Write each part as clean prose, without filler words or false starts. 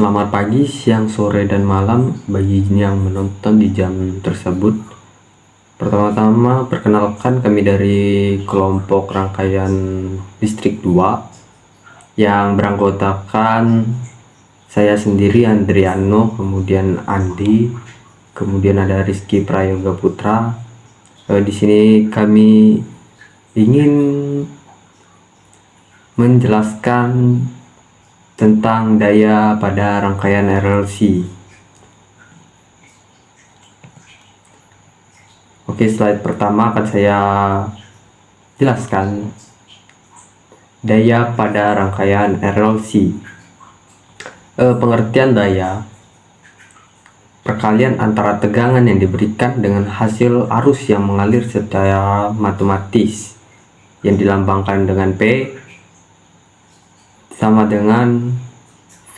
Selamat pagi, siang, sore, dan malam bagi yang menonton di jam tersebut. Pertama-tama perkenalkan, kami dari kelompok rangkaian distrik 2 yang beranggotakan saya sendiri Andriano, kemudian Andi, kemudian ada Rizky Prayoga Putra. Di sini kami ingin menjelaskan tentang daya pada rangkaian RLC. Oke, slide pertama akan saya jelaskan daya pada rangkaian RLC. Pengertian daya: perkalian antara tegangan yang diberikan dengan hasil arus yang mengalir secara matematis yang dilambangkan dengan P sama dengan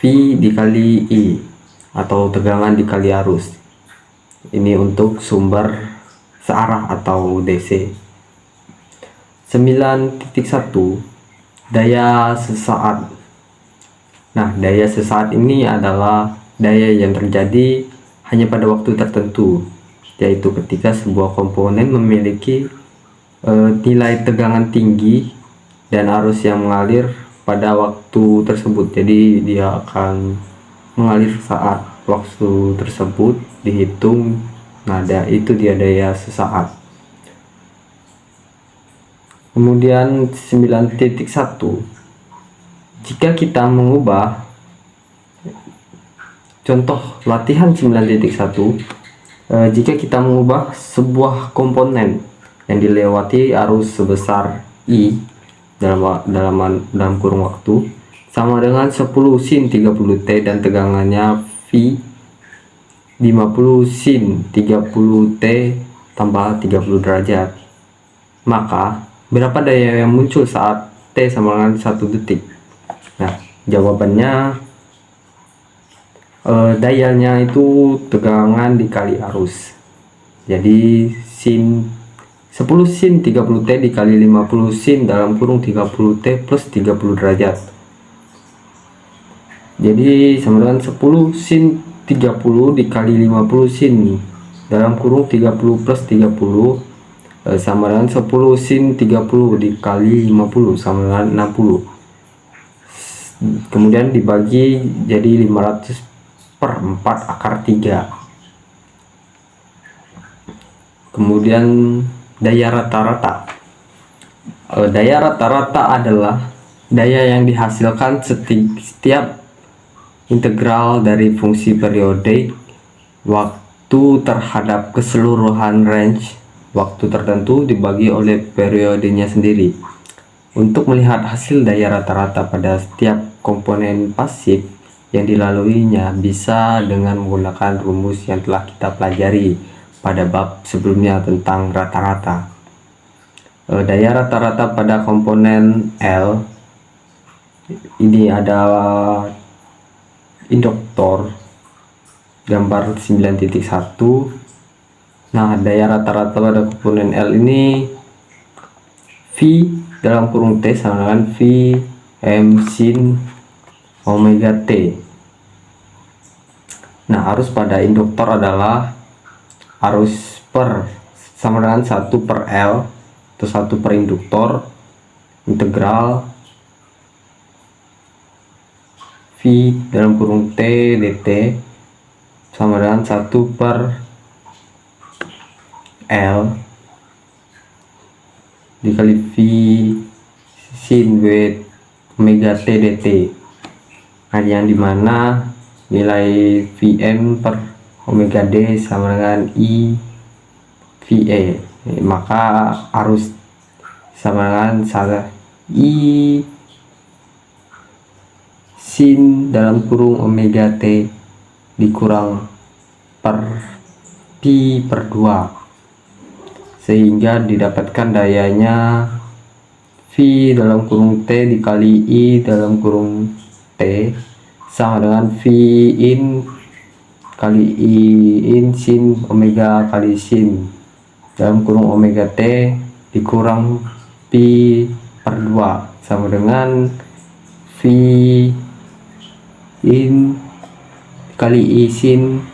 V dikali I atau tegangan dikali arus. Ini untuk sumber searah atau DC. 9.1 daya sesaat. Nah, daya sesaat ini adalah daya yang terjadi hanya pada waktu tertentu, yaitu ketika sebuah komponen memiliki nilai tegangan tinggi dan arus yang mengalir pada waktu tersebut. Jadi dia akan mengalir saat waktu tersebut dihitung. Nah, itu dia daya sesaat. Kemudian 9.1, jika kita mengubah, contoh latihan 9.1, jika kita mengubah sebuah komponen yang dilewati arus sebesar I dalam kurung waktu sama dengan 10 sin 30 T dan tegangannya V 50 sin 30 T tambah 30 derajat, maka berapa daya yang muncul saat T sama dengan 1 detik? Nah, jawabannya dayanya itu tegangan dikali arus. Jadi 10 sin 30 T dikali 50 sin dalam kurung 30 T plus 30 derajat. Jadi sama dengan 10 sin 30 dikali 50 sin dalam kurung 30 plus 30 sama dengan 10 sin 30 dikali 50 sama dengan 60. Kemudian dibagi jadi 500/4 / 3. Kemudian daya rata-rata. Daya rata-rata adalah daya yang dihasilkan setiap integral dari fungsi periodik waktu terhadap keseluruhan range waktu tertentu dibagi oleh periodenya sendiri. Untuk melihat hasil daya rata-rata pada setiap komponen pasif yang dilaluinya bisa dengan menggunakan rumus yang telah kita pelajari pada bab sebelumnya tentang rata-rata. Daya rata-rata pada komponen L ini ada induktor gambar 9.1. Nah, daya rata-rata pada komponen L ini V dalam kurung T sama dengan V M sin omega T. Nah, arus pada induktor adalah arus sama dengan 1/L atau 1/induktor integral V dalam kurung T dt sama dengan 1/L dikali V sin W omega T dt. Nah, yang dimana nilai Vm per omega D sama dengan I VE, maka arus sama dengan I sin dalam kurung omega T dikurang per Pi/2, sehingga didapatkan dayanya V dalam kurung T dikali I dalam kurung T sama dengan V in kali I in sin omega kali sin dalam kurung omega T dikurang Pi/2 sama dengan V in dikali I sin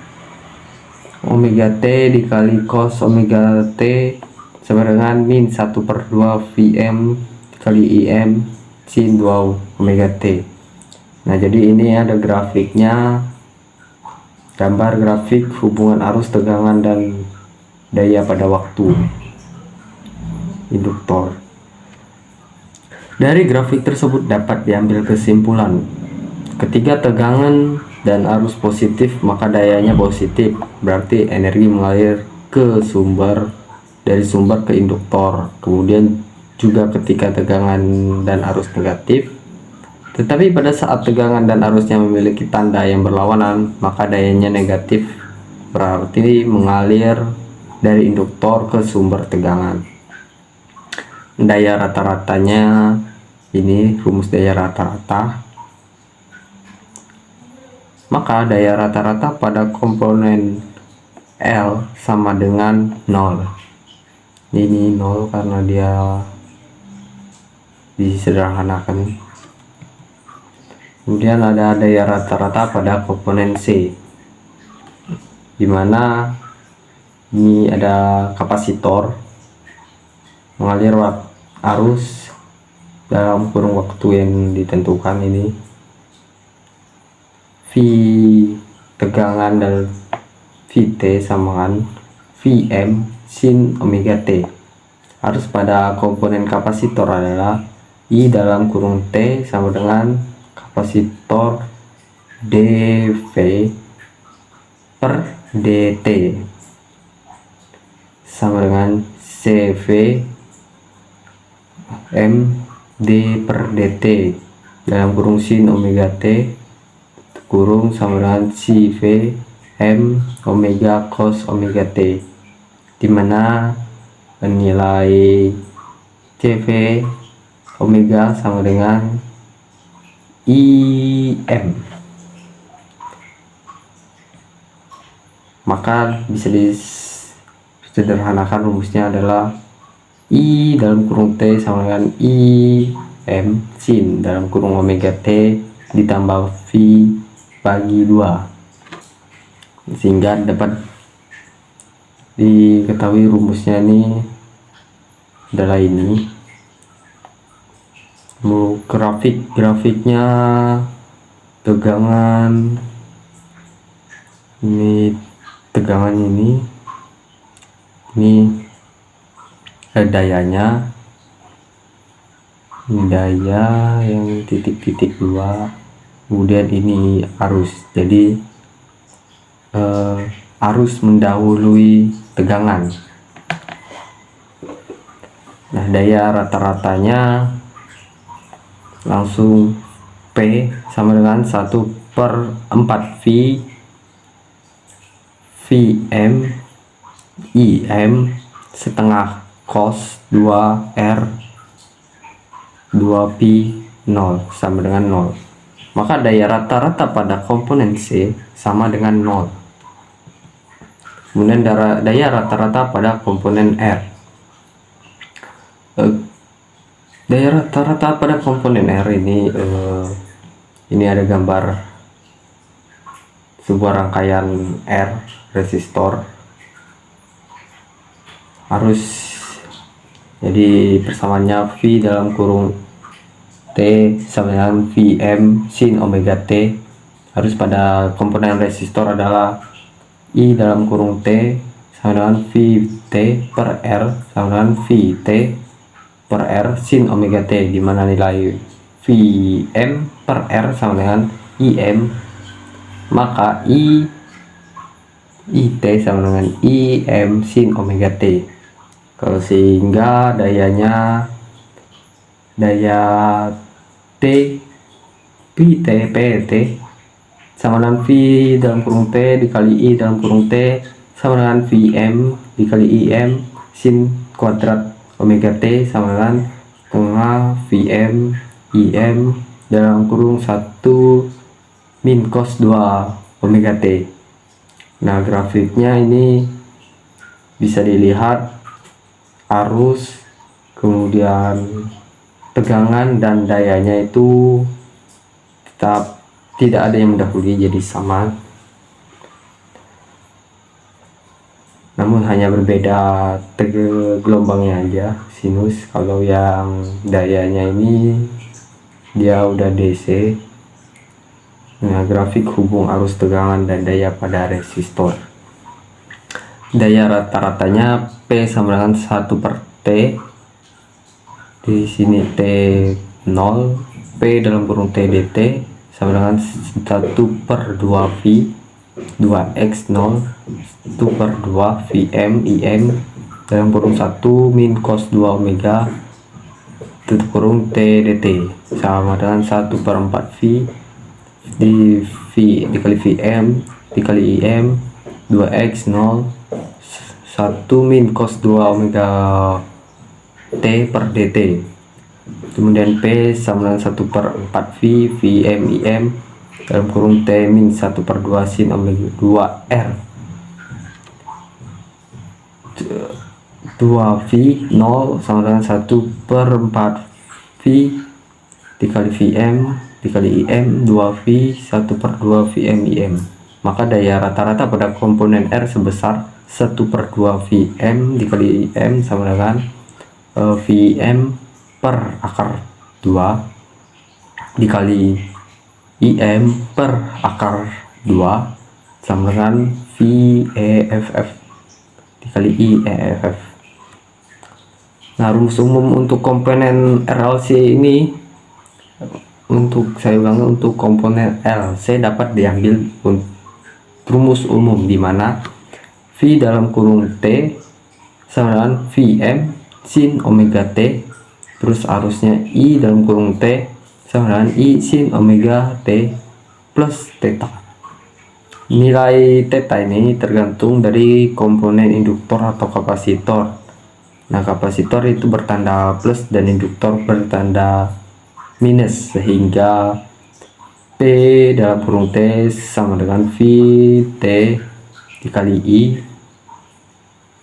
omega T dikali cos omega T sama dengan min 1/2 Vm dikali Im sin 2 omega T. Nah, jadi ini ada grafiknya, gambar grafik hubungan arus, tegangan, dan daya pada waktu induktor. Dari grafik tersebut dapat diambil kesimpulan, ketika tegangan dan arus positif maka dayanya positif, berarti energi mengalir ke sumber, dari sumber ke induktor. Kemudian juga ketika tegangan dan arus negatif, tetapi pada saat tegangan dan arusnya memiliki tanda yang berlawanan, maka dayanya negatif, berarti mengalir dari induktor ke sumber tegangan. Daya rata-ratanya, ini rumus daya rata-rata, maka daya rata-rata pada komponen L sama dengan 0. Ini 0 karena dia disederhanakan. Kemudian ada daya rata-rata pada komponen C, dimana ini ada kapasitor mengalir arus dalam kurung waktu yang ditentukan. Ini V tegangan dan Vt sama dengan Vm sin omega T. Arus pada komponen kapasitor adalah I dalam kurung T sama dengan kapasitor dV per dt sama dengan CV M d per dt dalam kurung sin omega T kurung sama dengan CV M omega cos omega T, dimana nilai CV omega sama dengan IM. Maka bisa disederhanakan, rumusnya adalah I dalam kurung T sama dengan IM sin dalam kurung omega T ditambah V bagi 2, sehingga dapat diketahui rumusnya ini adalah ini. Grafiknya tegangan, ini tegangan, ini dayanya, ini daya yang titik-titik 2, kemudian ini arus. Jadi arus mendahului tegangan. Nah, daya rata-ratanya langsung P sama dengan 1/4 V Vm Im setengah cos 2R 2Pi 0 sama dengan 0. Maka daya rata-rata pada komponen C sama dengan 0. Kemudian daya rata-rata pada komponen R. Daya rata-rata pada komponen R ini ada gambar sebuah rangkaian R resistor arus. Jadi persamaannya V dalam kurung T sama dengan Vm sin omega T. Arus pada komponen resistor adalah I dalam kurung T sama dengan Vt per R sama dengan Vt per R sin omega T, dimana nilai Vm per R sama dengan Im, maka It sama dengan Im sin omega T. Sehingga daya T PT sama dengan V dalam kurung T dikali I dalam kurung T sama dengan Vm dikali Im sin kuadrat omega T sama dengan setengah Vm Im dalam kurung 1 min cos 2 omega T. Nah, grafiknya ini bisa dilihat arus, kemudian tegangan dan dayanya itu tetap tidak ada yang mendahului, jadi sama. namun hanya berbeda gelombangnya aja, sinus. Kalau yang dayanya ini dia udah DC. Nah, grafik hubung arus tegangan dan daya pada resistor. Daya rata-ratanya P sama dengan 1 per T. Di sini T 0, P dalam kurung T dt sama dengan 1 per 2 V 2x 0 1 per 2 Vm Im dalam kurung 1 min cos 2 omega tutup kurung T dt sama dengan 1 per 4 V di V dikali Vm dikali Im 2x 0 1 min cos 2 omega T per dt. Kemudian P sama dengan 1 per 4 V Vm Im dalam kurung T min 1 per 2 sin omega 2 R 2 V 0 sama dengan 1 per 4 V dikali Vm dikali Im 2 V 1 per 2 Vm Im. Maka daya rata-rata pada komponen R sebesar 1 per 2 Vm dikali Im sama dengan Vm per akar 2 dikali Im per akar 2 sama dengan VEFF dikali IEFF. Nah, rumus umum untuk komponen RLC ini, untuk saya ulangi, untuk komponen LC dapat diambil rumus umum di mana V dalam kurung T sama dengan Vm sin omega T, terus arusnya I dalam kurung T sama dengan I sin omega T plus theta. Nilai theta ini tergantung dari komponen induktor atau kapasitor. Nah, kapasitor itu bertanda plus dan induktor bertanda minus, sehingga P dalam kurung T sama dengan Vt dikali I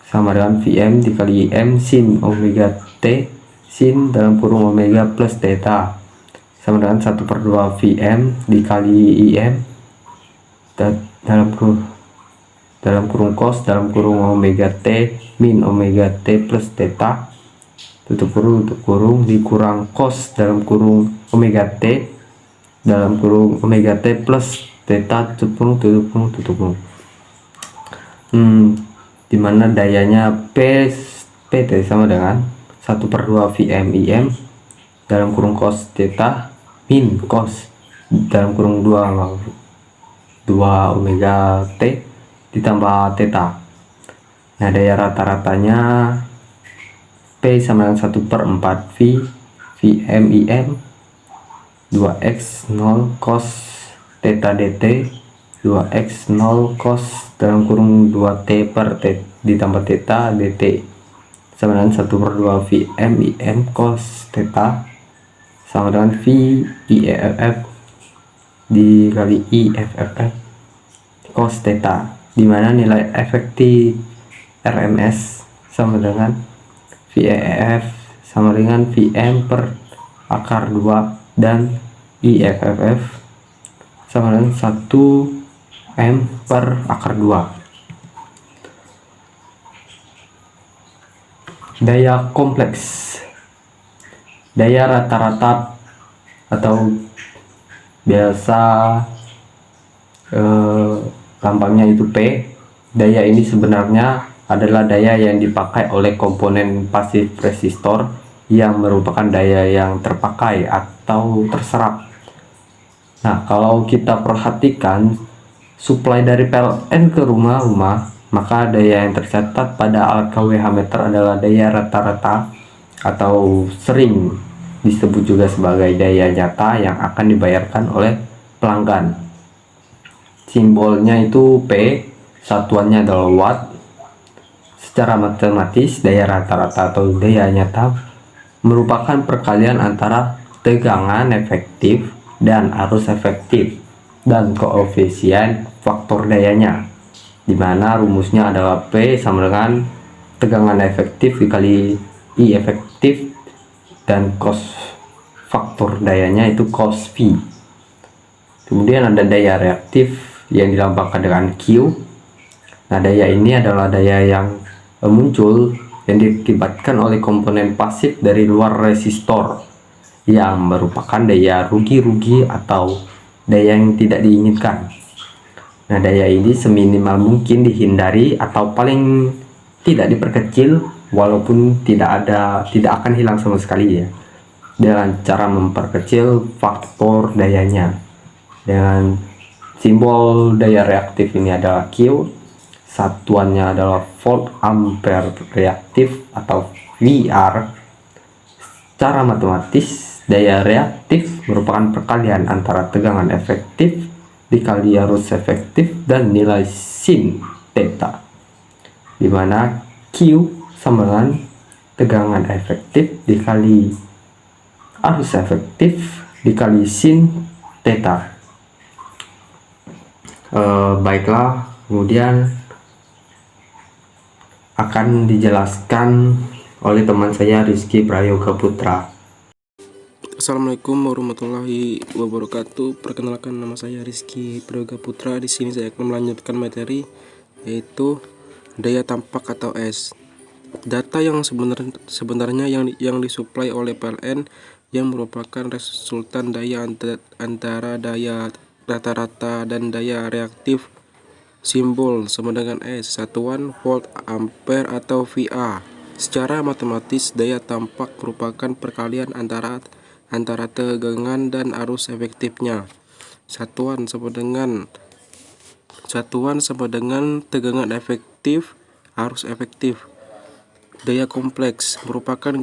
sama dengan Vm dikali M sin omega T sin dalam kurung omega plus theta sama dengan 1 per 2 Vm dikali Im dalam kurung cos dalam kurung omega T min omega T plus theta tutup kurung dikurang cos dalam kurung omega T dalam kurung omega T plus theta tutup kurung dimana dayanya PT sama dengan 1 per 2 Vm Im dalam kurung cos theta min cos dalam kurung 2 omega T ditambah theta. Nah, daya rata-ratanya P sama dengan 1 per 4 V Vm Im 2x 0 cos theta dt 2x 0 cos dalam kurung 2t per t ditambah theta dt sama dengan 1 per 2 Vm Im cos theta sama dengan V IEFF dikali IFFF cos theta, dimana nilai efektif RMS sama dengan VEF sama dengan Vm per akar 2 dan IFFF sama dengan 1 M per akar 2. Daya kompleks, daya rata-rata atau biasa lambangnya itu P. Daya ini sebenarnya adalah daya yang dipakai oleh komponen pasif resistor yang merupakan daya yang terpakai atau terserap. Nah, kalau kita perhatikan suplai dari PLN ke rumah-rumah, maka daya yang tercatat pada alat kWh meter adalah daya rata-rata atau sering disebut juga sebagai daya nyata yang akan dibayarkan oleh pelanggan. Simbolnya itu P, satuannya adalah watt. Secara matematis, daya rata-rata atau daya nyata merupakan perkalian antara tegangan efektif dan arus efektif dan koefisien faktor dayanya, di mana rumusnya adalah P sama dengan tegangan efektif dikali I efektif dan cos faktor dayanya itu cos V. Kemudian ada daya reaktif yang dilambangkan dengan Q. Nah, daya ini adalah daya yang muncul yang diakibatkan oleh komponen pasif dari luar resistor yang merupakan daya rugi-rugi atau daya yang tidak diinginkan. Nah, daya ini seminimal mungkin dihindari atau paling tidak diperkecil, walaupun tidak akan hilang sama sekali ya, dengan cara memperkecil faktor dayanya. Dengan simbol daya reaktif ini adalah Q, satuannya adalah volt ampere reaktif atau VR. Secara matematis, daya reaktif merupakan perkalian antara tegangan efektif dikali arus efektif dan nilai sin theta, di mana Q sama dengan tegangan efektif dikali arus efektif dikali sin theta. Baiklah, kemudian akan dijelaskan oleh teman saya Rizky Prayoga Putra. Assalamualaikum warahmatullahi wabarakatuh. Perkenalkan, nama saya Rizky Prayoga Putra. Di sini saya akan melanjutkan materi yaitu daya tampak atau S. Data yang sebenarnya yang disuplai oleh PLN yang merupakan resultan daya antara daya rata-rata dan daya reaktif. Simbol sama dengan S, satuan volt ampere atau VA. Secara matematis, daya tampak merupakan perkalian antara tegangan dan arus efektifnya. Satuan sama dengan tegangan efektif, arus efektif. Daya kompleks merupakan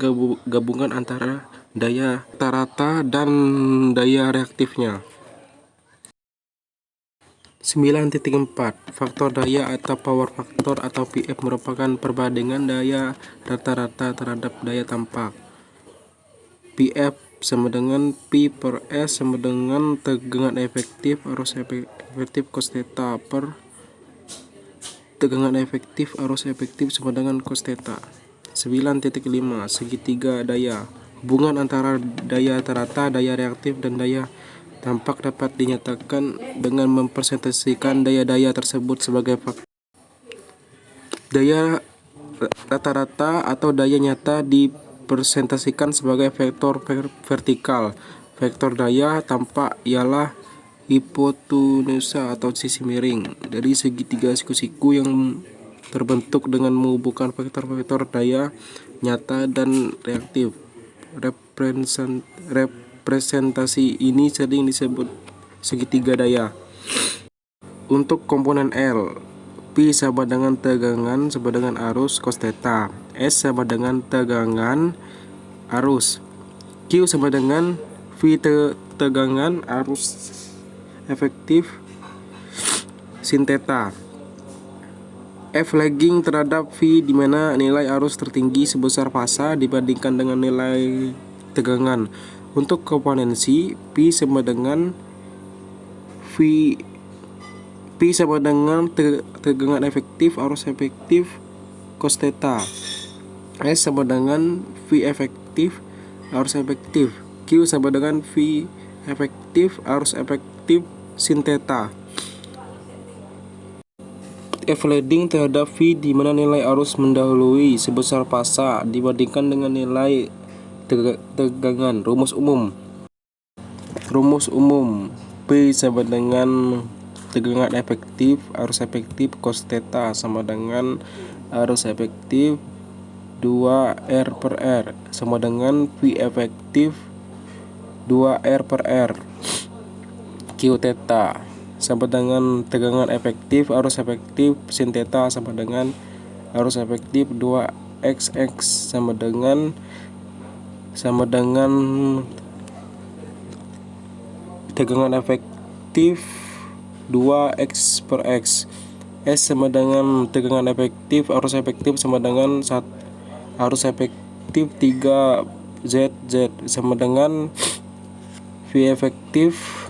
gabungan antara daya rata-rata dan daya reaktifnya. 9.4 Faktor daya atau power factor atau PF merupakan perbandingan daya rata-rata terhadap daya tampak. PF sama dengan P per S sama dengan tegangan efektif arus efektif cos theta per tegangan efektif arus efektif sama dengan cos theta. 9.5 Segitiga daya. Hubungan antara daya rata-rata, daya reaktif, dan daya tampak dapat dinyatakan dengan mempresentasikan daya-daya tersebut sebagai faktor. Daya rata-rata atau daya nyata dipresentasikan sebagai vektor vertikal. Vektor daya tampak ialah hipotenusa atau sisi miring dari segitiga siku-siku yang terbentuk dengan menghubungkan vektor-vektor daya nyata dan reaktif. Representasi ini sering disebut segitiga daya. Untuk komponen L, P sama dengan tegangan sama dengan arus cos theta, S sama dengan tegangan arus, Q sama dengan V tegangan arus efektif sin theta. F lagging terhadap V, di mana nilai arus tertinggi sebesar fasa dibandingkan dengan nilai tegangan. Untuk komponensi, P sama dengan tegangan efektif arus efektif cos theta, S sama dengan V efektif arus efektif, Q sama dengan V efektif arus efektif sin theta. F leading terhadap V, di mana nilai arus mendahului sebesar fasa dibandingkan dengan nilai tegangan. Rumus umum P sama dengan tegangan efektif arus efektif cos theta sama dengan arus efektif 2R per R sama dengan V efektif 2R per R. Q theta sama dengan tegangan efektif arus efektif sin theta sama dengan arus efektif 2XX sama dengan tegangan efektif 2X per X. S sama dengan tegangan efektif arus efektif sama dengan arus efektif 3ZZ sama dengan V efektif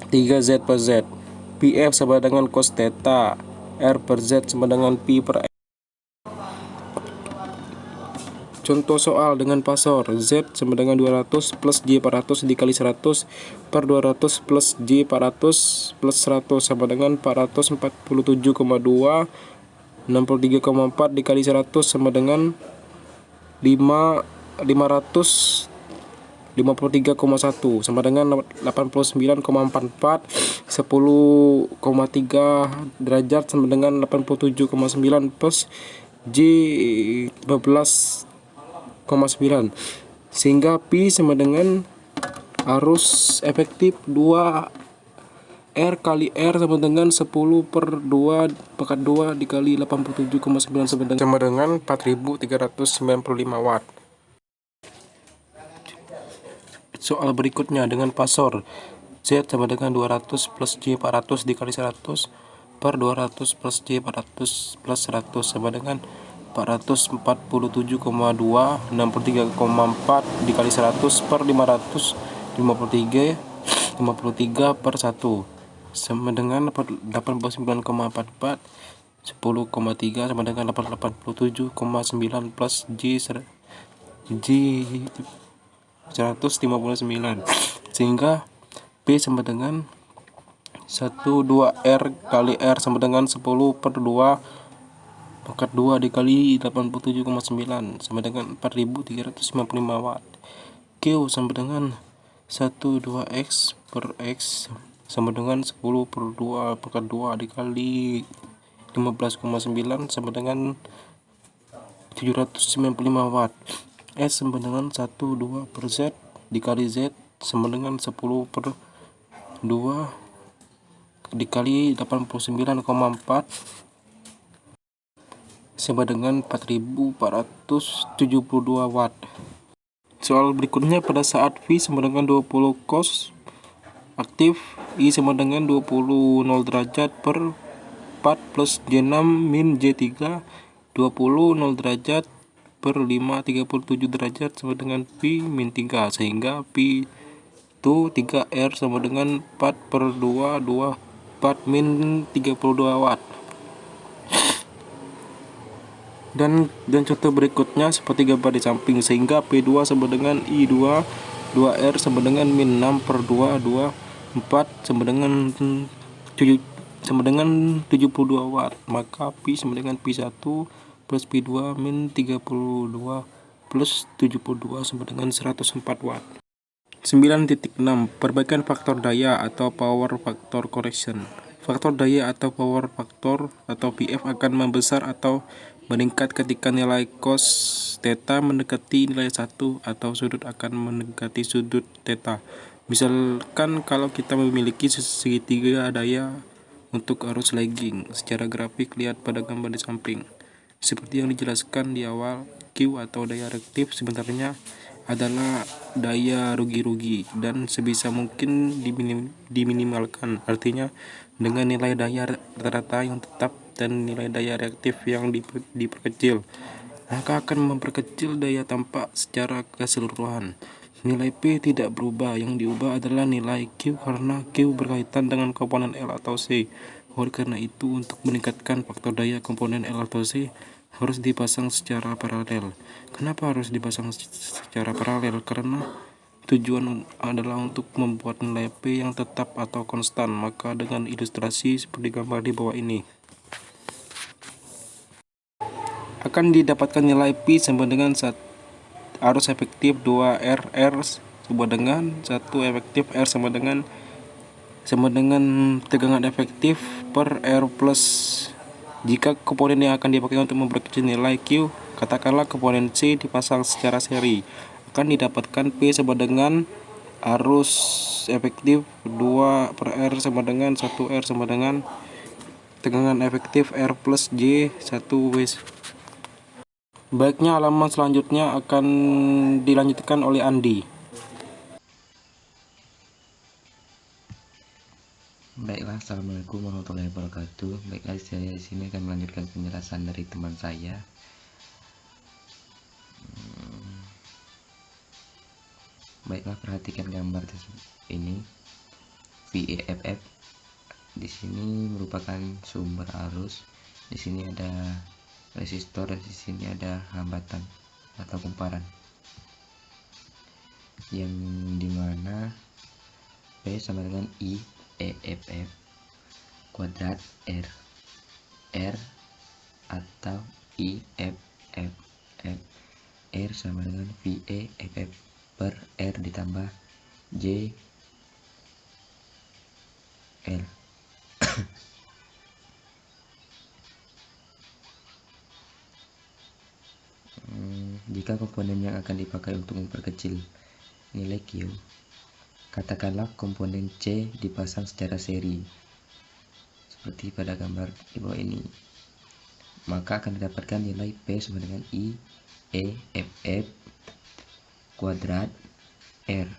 3Z per Z. PF sama dengan cos theta, R per Z sama dengan P per X. Contoh soal dengan pasor Z sama dengan 200 plus J 400 dikali 100 per 200 plus J 400 plus 100 sama dengan 447,2 63,4 dikali 100 sama dengan 553,1 sama dengan 89,44 10,3 derajat sama dengan 87,9 plus J 12,9 sehingga pi sama dengan arus efektif 2 R kali R sama dengan 10 per 2 pangkat 2 dikali 87,9 sama dengan 4395 watt. Soal berikutnya dengan pasor Z sama dengan 200 plus J 400 dikali 100 per 200 plus J 400 plus 100 sama dengan 447,2 63,4 dikali 100 per 553 per 1 sama dengan 89,44 10,3 sama dengan 887,9 plus J 159 sehingga P sama dengan 12R kali R sama dengan 10 per 2 pangkat 2 dikali 87,9 sama dengan 4355 watt. Q sama dengan 12X per X sama dengan 10 per 2 pangkat 2 dikali 15,9 sama dengan 795 watt. S sama dengan 12 per Z dikali Z sama dengan 10 per 2 dikali 89,4 sama dengan 4472 watt. Soal berikutnya pada saat V sama dengan 20 cos aktif I sama dengan 20 0 derajat per 4 plus J6 min J3 20 0 derajat per 5 37 derajat sama dengan Pi min 3 sehingga Pi itu 3R sama dengan 4 per 2 4 min 32 watt. Dan contoh berikutnya seperti gambar di samping sehingga P2 sama dengan I2 2R sama dengan min 6 per 2 4 sama dengan 72 watt, maka Pi sama dengan Pi1 plus Pi2 min 32 plus 72 sama dengan 104 watt. 9.6 Perbaikan faktor daya atau power factor correction. Faktor daya atau power factor atau PF akan membesar atau meningkat ketika nilai cos theta mendekati nilai 1 atau sudut akan mendekati sudut theta. Misalkan kalau kita memiliki segitiga daya untuk arus lagging, secara grafik lihat pada gambar di samping. Seperti yang dijelaskan di awal, Q atau daya reaktif sebenarnya adalah daya rugi-rugi dan sebisa mungkin diminimalkan. Artinya dengan nilai daya rata-rata yang tetap dan nilai daya reaktif yang diperkecil, maka akan memperkecil daya tampak secara keseluruhan. Nilai P tidak berubah, yang diubah adalah nilai Q karena Q berkaitan dengan komponen L atau C. Oleh karena itu, untuk meningkatkan faktor daya komponen L atau C harus dipasang secara paralel. Kenapa harus dipasang secara paralel? Karena tujuan adalah untuk membuat nilai P yang tetap atau konstan. Maka dengan ilustrasi seperti gambar di bawah ini, akan didapatkan nilai P sama dengan arus efektif 2R sama dengan 1 efektif R sama dengan tegangan efektif per R plus. Jika komponen yang akan dipakai untuk memperkecil nilai Q, katakanlah komponen C dipasang secara seri, akan didapatkan P sama dengan arus efektif 2 per R sama dengan 1 R sama dengan tegangan efektif R plus J 1 W. Baiknya halaman selanjutnya akan dilanjutkan oleh Andi. Baiklah, assalamualaikum warahmatullahi wabarakatuh. Baiklah, saya di sini akan melanjutkan penjelasan dari teman saya. Baiklah, perhatikan gambar ini. VEFF di sini merupakan sumber arus. Di sini ada resistor dan di sini ada hambatan. atau kumparan, yang dimana P sama dengan I EFF kuadrat R atau IFF R sama dengan VEFF per R ditambah J L. Jika komponen yang akan dipakai untuk memperkecil nilai Q, katakanlah komponen C dipasang secara seri seperti pada gambar di bawah ini, maka akan didapatkan nilai P sama dengan I EFF kuadrat R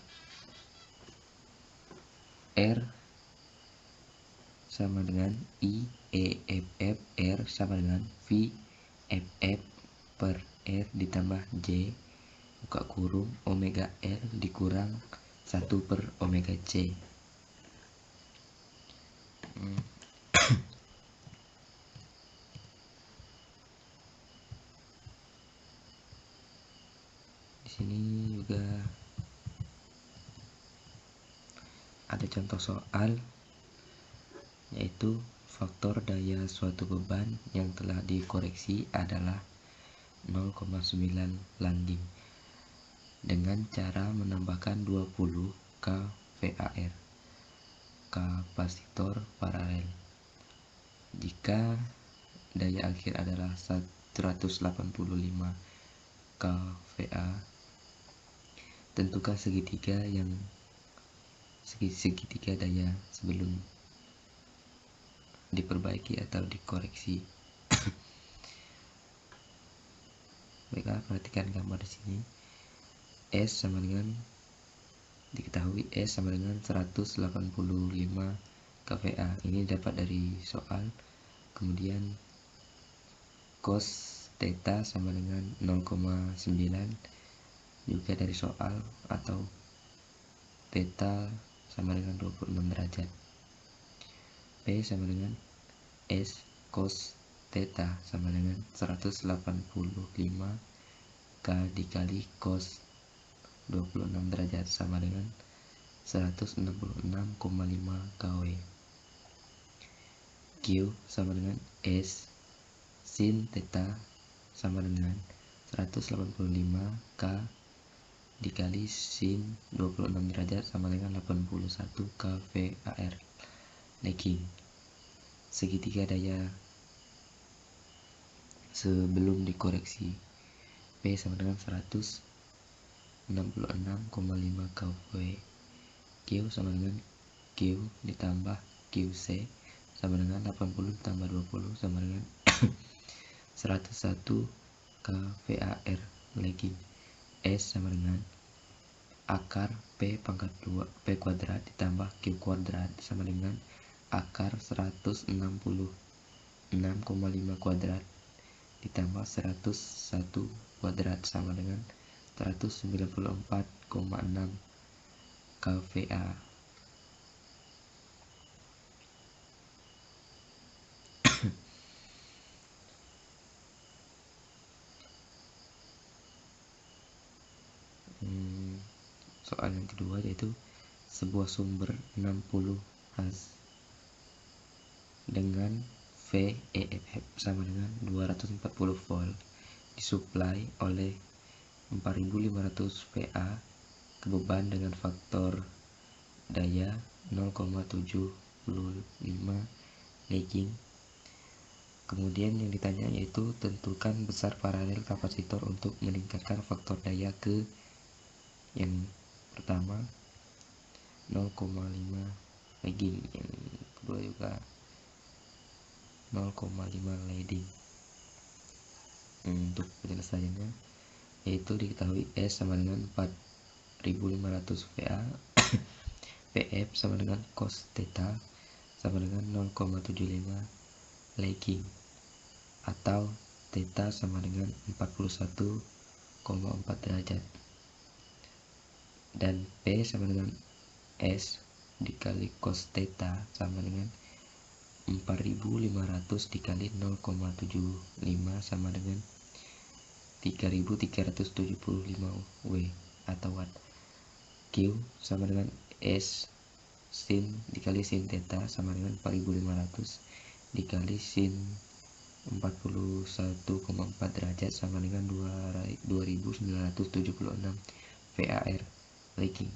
sama dengan I EFF R sama dengan VFF per R ditambah J buka kurung omega L dikurang 1 per omega C. Di sini juga ada contoh soal, yaitu faktor daya suatu beban yang telah dikoreksi adalah 0,9 langgeng dengan cara menambahkan 20 kVAR kapasitor paralel. Jika daya akhir adalah 185 kVA, tentukan segitiga daya sebelum diperbaiki atau dikoreksi. Baiklah, perhatikan gambar di sini. S sama dengan diketahui S sama dengan 185 kVA. Ini dapat dari soal. Kemudian cos theta sama dengan 0,9 juga dari soal, atau theta sama dengan 26 derajat. P sama dengan S cos theta sama dengan 185 K dikali cos 26 derajat sama dengan 166,5 kW. Q sama dengan S sin theta sama dengan 185 K dikali sin 26 derajat sama dengan 81 kVAR lagging. Segitiga daya sebelum dikoreksi. P sama dengan 166,5 kW. Q sama dengan Q ditambah QC sama dengan 80 tambah 20 sama dengan 101 kVAR lagging. S sama dengan akar P pangkat 2 P kuadrat ditambah Q kuadrat sama dengan akar 166,5 kuadrat ditambah 101 kuadrat sama dengan 194,6 kVA. Soal yang kedua yaitu sebuah sumber 60 Hz dengan VEFF sama dengan 240 volt disuplai oleh 4500 VA ke beban dengan faktor daya 0,75 lagging. Kemudian yang ditanya yaitu tentukan besar paralel kapasitor untuk meningkatkan faktor daya ke yang pertama 0,5 lagging, yang kedua juga 0,5 lagging. Untuk penyelesaiannya yaitu diketahui S sama dengan 4500 VA PF sama dengan cos theta sama dengan 0,75 lagging, atau theta sama dengan 41,4 derajat, dan P sama dengan S dikali cos theta sama dengan 4500 dikali 0,75 sama dengan 3375 W atau watt. Q sama dengan S sin dikali sin theta sama dengan 4500 dikali sin 41,4 derajat sama dengan 2976 VAR lagging.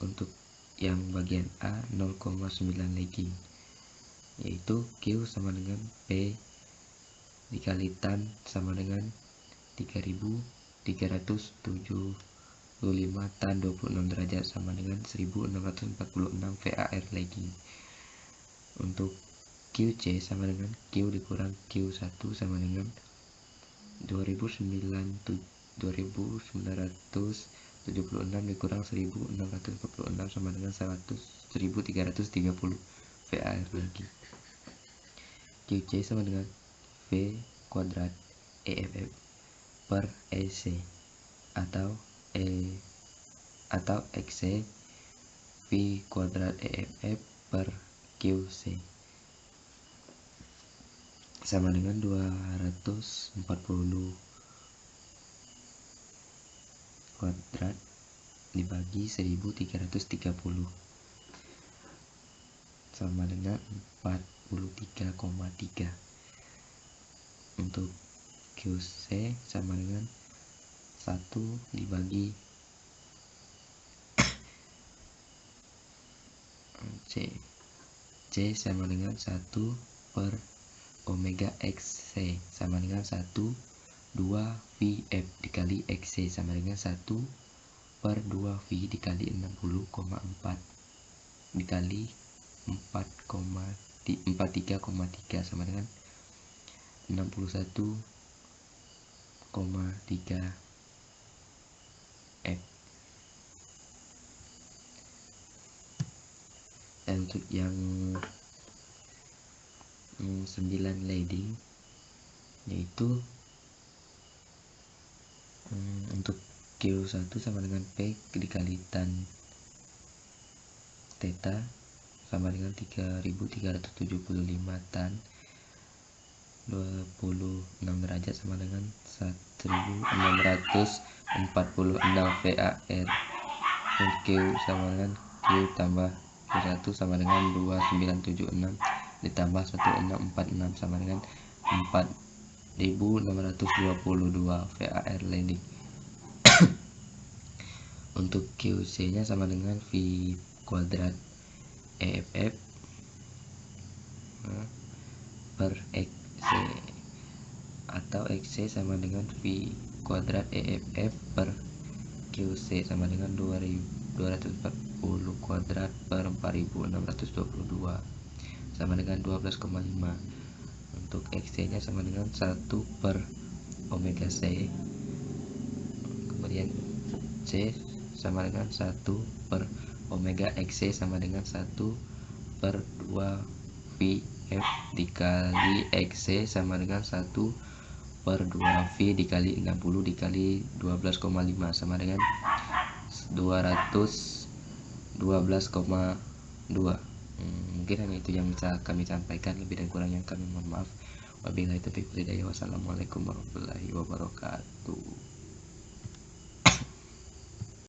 Untuk yang bagian A 0,9 lagging, yaitu Q sama dengan P dikali tan sama dengan 3375 tan 26 derajat sama dengan 1646 VAR lagging. Untuk QC sama dengan Q dikurang Q1 sama dengan 2976 dikurang 1646 sama dengan 1330 VAR lagi. QC sama dengan V kuadrat EFF per EC atau XC V kuadrat EFF per QC sama dengan 240 kuadrat dibagi 1330 sama dengan 43,3. Untuk QC sama dengan 1 dibagi C sama dengan 1 per omega XC sama dengan 1 2 VF dikali XC sama dengan 1 per 2 V dikali 60,4 dikali 43,3 sama dengan 61,3 F. Dan untuk yang 9 leading, yaitu untuk Q1 sama dengan P dikali tan theta sama dengan 3375 tan 26 derajat sama dengan 1646 VAR. Dan Q sama dengan Q tambah Q1 sama dengan 2976 ditambah 1646 sama dengan 4622 VAR landing. Untuk QC nya sama dengan V kuadrat EFF per XC atau XC sama dengan V kuadrat EFF per QC sama dengan 240 kuadrat per 4622 sama dengan 12,5. Untuk XC nya sama dengan 1 per omega C, kemudian C sama dengan 1 per omega XC sama dengan 1 per 2 VF dikali XC sama dengan 1 per 2 V dikali 60 dikali 12,5 sama dengan 212,2. Mungkin hanya itu yang bisa kami sampaikan, lebih dan kurangnya kami mohon maaf. Wabillahi taufiq wal hidayah. Wassalamualaikum warahmatullahi wabarakatuh.